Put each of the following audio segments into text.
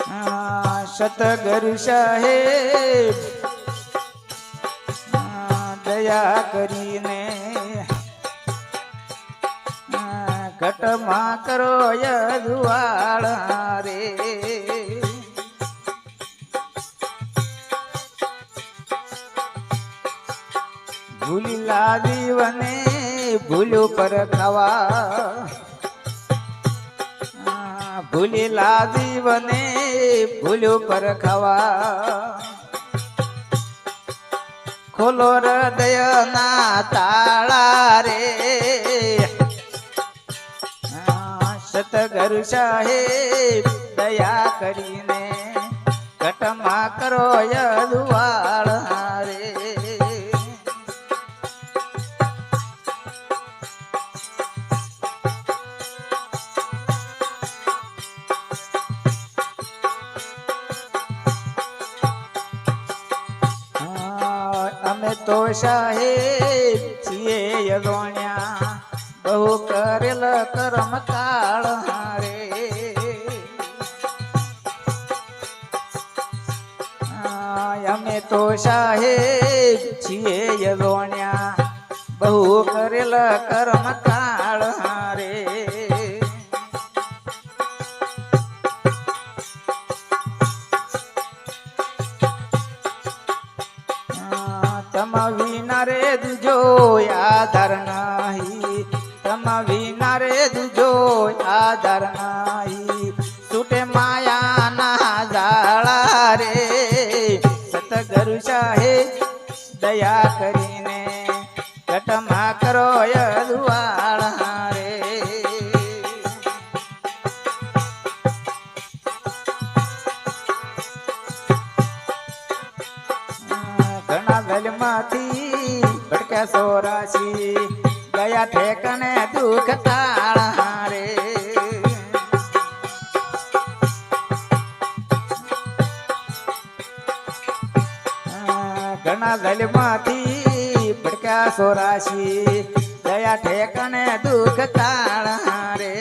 સતગુરુ સાહેબ દયા કરીને ઘટમાં કરો યદુવાળ રે ભૂલી લાદી વને ભૂલું પર ખાવા ભૂલી લાદી વને ભૂલું પર ખાવા ખોલો હૃદય ના તાળા રે સતગુરુ સાહેબ દયા કરીને ઘટમાં કરો યદુવાળ રે અમે તો સાહેબ છીએ યગોણ્યા બહુ કરેલ કર્મ કાળ રે અમે તો સાહેબ છીએ યગોણ્યા બહુ કરેલ કર્મ કાળ રે તમ વિના રે દુજો આધાર નહીં તમ વિના રે દુજો આધાર નહીં છૂટે માયા ના જાળા રે સતગુરુ સાહેબ દયા કરીને ઘટમાં કરો યદુવાળ રે ઘણા ગલમાંથી ભટક્યા સોરાશી ગયા ઠેકને દુઃખ તાળા રે ઘણા ગલમાંથી ભટક્યા સોરાશી ગયા ઠેકને દુઃખ તાળા રે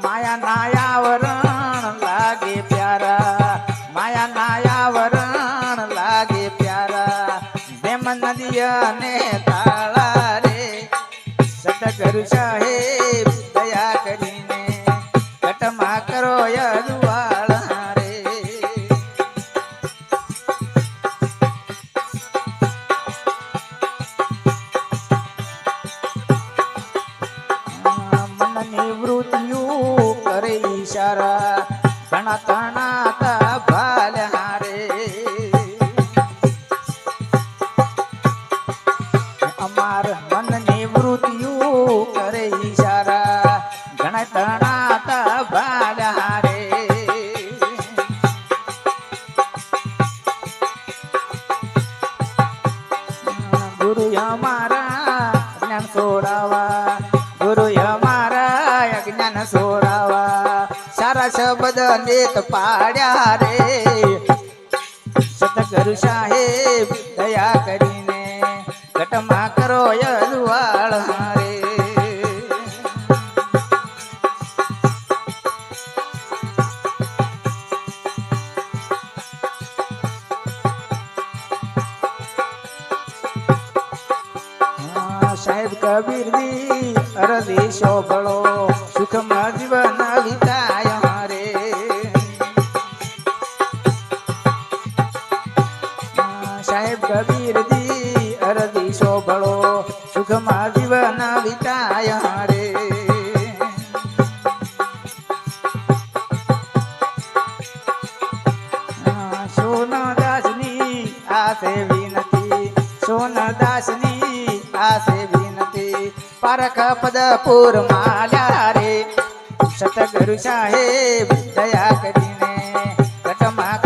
માયા નાયા વરણ લાગે પ્યારા માયા નાયા વરણ લાગે પ્યારા જેમ નદી અને તાળા રે સતગુરુ સાહેબ દયા કરીને ઘટમાં કરો યદુવાળ રે મનની વૃત્તિઓ કરે ઈશારા ઘણા તણાતા ભાલ્યા રે અમાર મનની વૃત્તિઓ કરે ઈશારા ઘણા તણાતા ભાલ્યા રે ગુરુ અમારા જ્ઞાન સોડાવા ગુરુ અમારા અજ્ઞાન સોડાવા સારા શબ્દ નેત પાડ્યા રે સતગુરુ સાહેબ દયા કરીને ઘટમાં કરો યદુવાળ રે સાહેબ કબીરજી અરદી શોભળો સુખમાં જીવન વિતાય રે સાહેબ કબીરજી અરદી શોભળો સુખમાં જીવન વિતાય રે સોનદાસની આસે વિનતી સોનદાસની આસે વિનતી પારખ પદપુર માલ્યા રે સતગુરુ સાહેબ દયા કરીને ઘટમાં